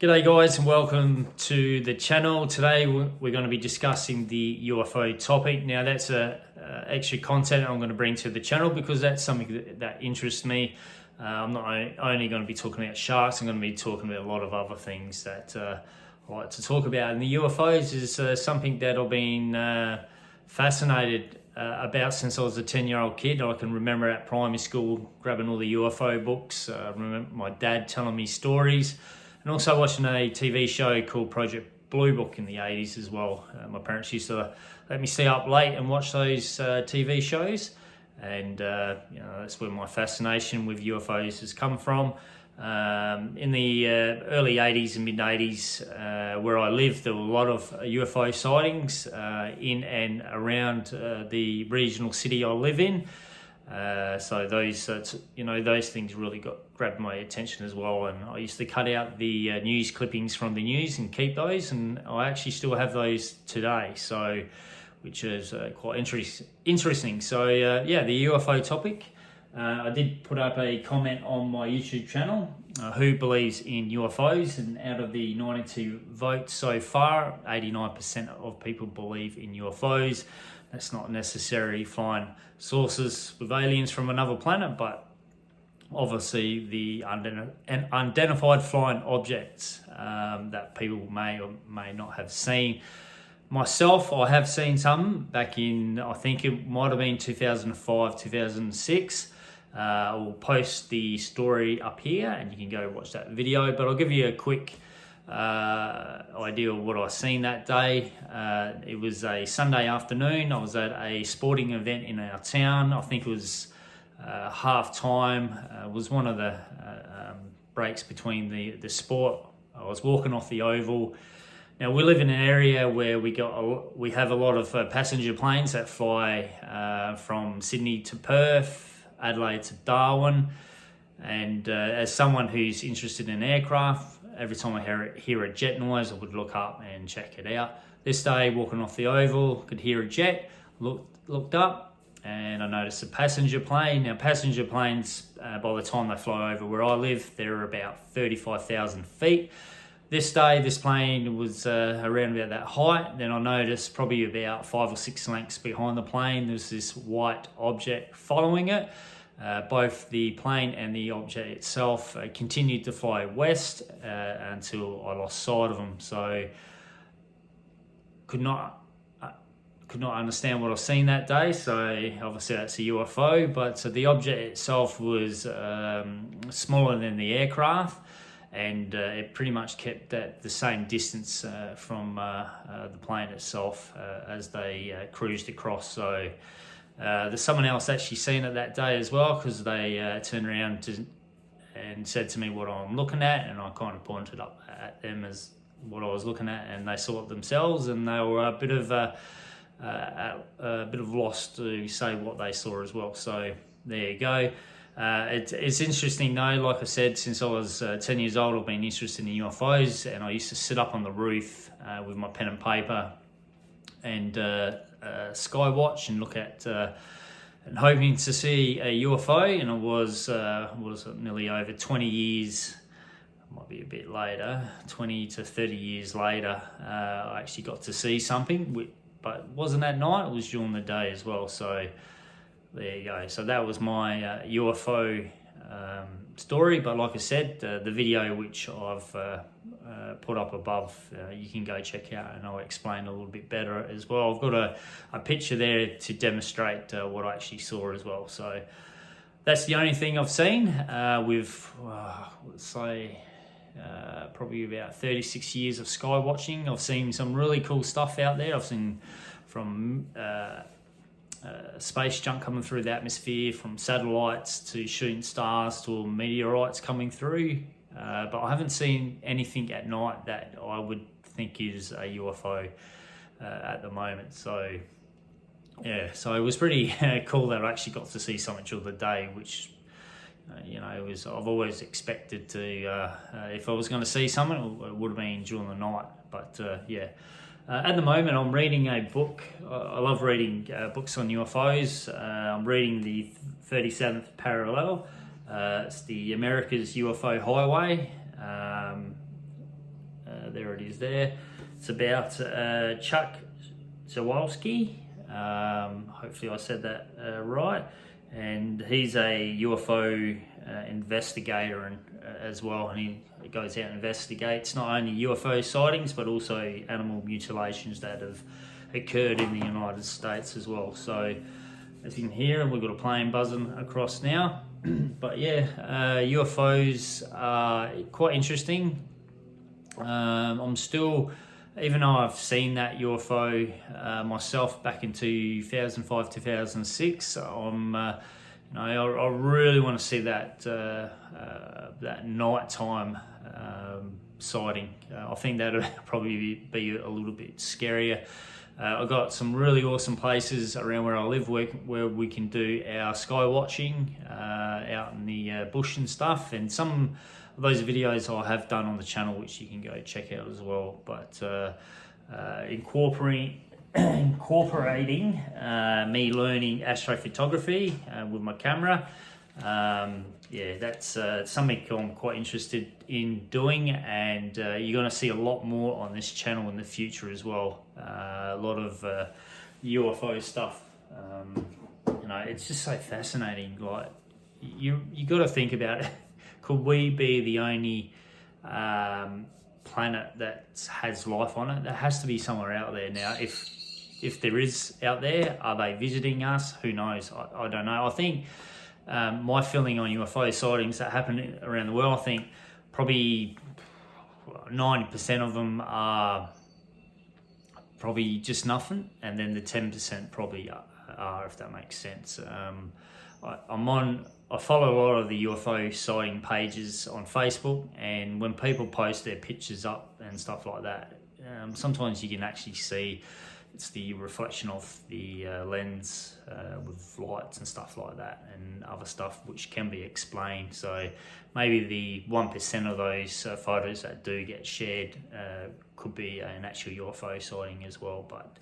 G'day guys and welcome to the channel. Today we're going to be discussing the UFO topic. Now that's extra content I'm going to bring to the channel because that's something that interests me. I'm not only going to be talking about sharks, I'm going to be talking about a lot of other things that I like to talk about. And the UFOs is something that I've been fascinated about since I was a 10-year-old kid. I can remember at primary school grabbing all the UFO books. I remember my dad telling me stories. And also watching a TV show called Project Blue Book in the 80s as well. My parents used to let me stay up late and watch those TV shows. And that's where my fascination with UFOs has come from. In the early 80s and mid 80s, where I lived, there were a lot of UFO sightings in and around the regional city I live in. So those things really grabbed my attention as well, and I used to cut out the news clippings from the news and keep those, and I actually still have those today, so which is quite interesting. So the UFO topic. I did put up a comment on my YouTube channel, who believes in UFOs, and out of the 92 votes so far, 89% of people believe in UFOs. That's not necessarily flying sources with aliens from another planet, but obviously the unidentified flying objects that people may or may not have seen. Myself, I have seen some back in, I think it might have been 2005, 2006. I will post the story up here and you can go watch that video, but I'll give you a quick idea of what I seen that day. It was a Sunday afternoon. I was at a sporting event in our town. I think it was half time. It was one of the breaks between the sport. I was walking off the oval. Now we live in an area where we have a lot of passenger planes that fly from Sydney to Perth, Adelaide to Darwin, and as someone who's interested in aircraft, every time I hear a jet noise, I would look up and check it out. This day, walking off the oval, could hear a jet, looked up, and I noticed a passenger plane. Now, passenger planes, by the time they fly over where I live, they're about 35,000 feet. This day, this plane was around about that height. Then I noticed probably about 5 or 6 lengths behind the plane, there's this white object following it. Both the plane and the object itself continued to fly west until I lost sight of them. So could not understand what I've seen that day. So obviously that's a UFO, but the object itself was smaller than the aircraft, and it pretty much kept at the same distance from the plane itself as they cruised across. So there's someone else actually seen it that day as well, because they turned around and said to me what I'm looking at, and I kind of pointed up at them as what I was looking at, and they saw it themselves, and they were a bit of loss to say what they saw as well. So there you go. It's interesting though, like I said, since I was 10 years old, I've been interested in UFOs, and I used to sit up on the roof with my pen and paper and sky watch and look at and hoping to see a UFO. And it was nearly over 20 years, might be a bit later, 20 to 30 years later, I actually got to see something, but it wasn't at night, it was during the day as well. So there you go. So that was my UFO story. But like I said, the video which I've put up above, you can go check out, and I'll explain a little bit better as well. I've got a picture there to demonstrate what I actually saw as well. So that's the only thing I've seen with, let's say, probably about 36 years of sky watching. I've seen some really cool stuff out there. I've seen from space junk coming through the atmosphere, from satellites to shooting stars to meteorites coming through, but I haven't seen anything at night that I would think is a UFO at the moment. So yeah, so it was pretty cool that I actually got to see something during the day, which it was, I've always expected to, if I was going to see something, it would have been during the night. But at the moment, I'm reading a book. I love reading books on UFOs. I'm reading the 37th Parallel. It's the America's UFO Highway. there it is there. It's about Chuck Zawalski. Hopefully I said that right. And he's a UFO investigator as well, and he goes out and investigates not only UFO sightings but also animal mutilations that have occurred in the United States as well. So as you can hear, we've got a plane buzzing across now. But yeah, UFOs are quite interesting. I'm still, even though I've seen that UFO myself back in 2005, 2006, I really want to see that that nighttime sighting. I think that would probably be a little bit scarier. I've got some really awesome places around where I live where we can do our sky watching out in the bush and stuff, and some of those videos I have done on the channel, which you can go check out as well. But incorporating me learning astrophotography with my camera, yeah, that's something I'm quite interested in doing, and you're going to see a lot more on this channel in the future as well. A lot of UFO stuff. It's just so fascinating. Like you got to think about it. Could we be the only planet that has life on it? There has to be somewhere out there. Now, if there is out there, are they visiting us? Who knows? I don't know. I think my feeling on UFO sightings that happen around the world, I think probably 90% of them are probably just nothing, and then the 10% probably are, if that makes sense. I follow a lot of the UFO sighting pages on Facebook, and when people post their pictures up and stuff like that, sometimes you can actually see it's the reflection of the lens with lights and stuff like that, and other stuff which can be explained. So maybe the 1% of those photos that do get shared could be an actual UFO sighting as well. But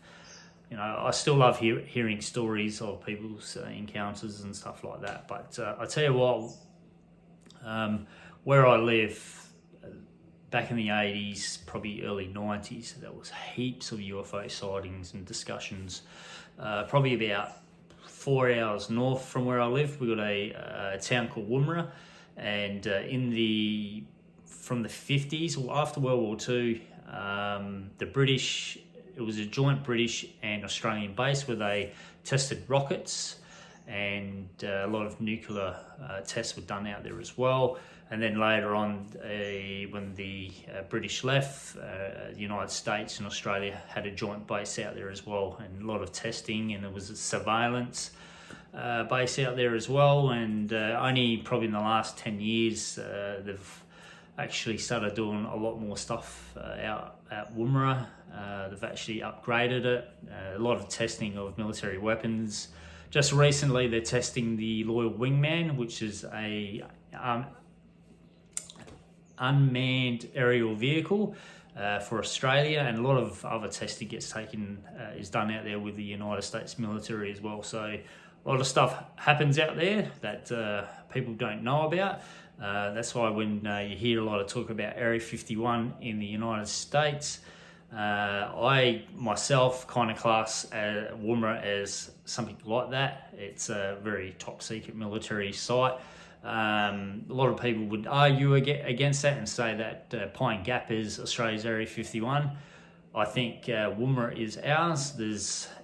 I still love hearing stories of people's encounters and stuff like that. But I tell you what, where I live, back in the 80s, probably early 90s, there was heaps of UFO sightings and discussions. Probably about 4 hours north from where I live, we got a town called Woomera, and from the 50s, or after World War II, the British, it was a joint British and Australian base where they tested rockets, and a lot of nuclear tests were done out there as well. And then later on, when the British left, the United States and Australia had a joint base out there as well, and a lot of testing, and there was a surveillance base out there as well. And only probably in the last 10 years, they've actually started doing a lot more stuff out at Woomera. They've actually upgraded it, a lot of testing of military weapons. Just recently, they're testing the Loyal Wingman, which is a unmanned aerial vehicle for Australia, and a lot of other testing is done out there with the United States military as well. So a lot of stuff happens out there that people don't know about. That's why when you hear a lot of talk about Area 51 in the United States, I myself kind of class Woomera as something like that. It's a very top secret military site. A lot of people would argue against that and say that Pine Gap is Australia's Area 51. I think Woomera is ours.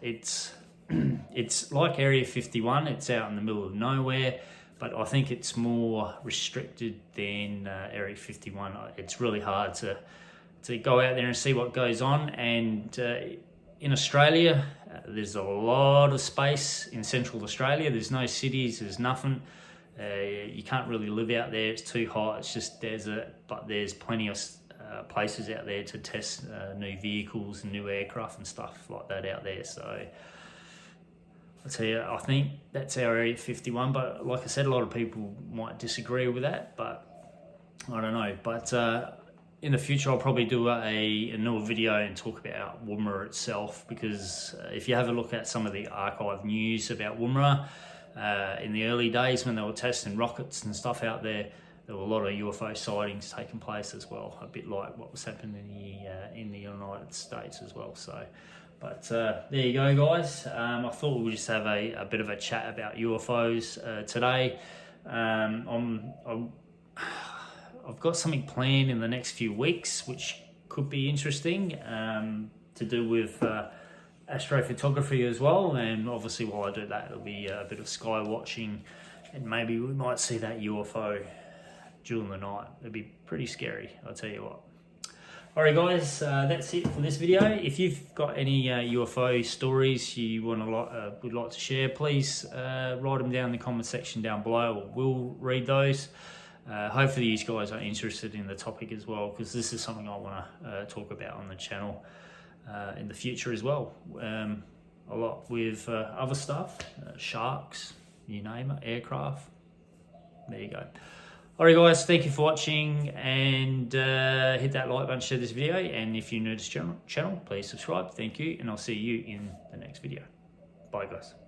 It's like Area 51. It's out in the middle of nowhere, but I think it's more restricted than Area 51. It's really hard to go out there and see what goes on. And in Australia, there's a lot of space in Central Australia. There's no cities. There's nothing. You can't really live out there. It's too hot. It's just desert. But there's plenty of places out there to test new vehicles and new aircraft and stuff like that out there. So I tell you, I think that's our Area 51. But like I said, a lot of people might disagree with that. But I don't know. But in the future, I'll probably do another video and talk about Woomera itself, because if you have a look at some of the archive news about Woomera, in the early days when they were testing rockets and stuff out there, there were a lot of UFO sightings taking place as well, a bit like what was happening in the United States as well. So, but there you go, guys. I thought we'd just have a bit of a chat about UFOs today. I've got something planned in the next few weeks, which could be interesting, to do with astrophotography as well. And obviously while I do that, it'll be a bit of sky watching, and maybe we might see that UFO during the night. It'd be pretty scary, I'll tell you what. Alright guys, that's it for this video. If you've got any UFO stories you would like to share, please write them down in the comment section down below. We'll read those. Hopefully you guys are interested in the topic as well, because this is something I want to talk about on the channel in the future as well. A lot with other stuff, sharks, you name it, aircraft. There you go. Alright guys, thank you for watching, and hit that like button, share this video, and if you're new to this channel, please subscribe. Thank you, and I'll see you in the next video. Bye guys.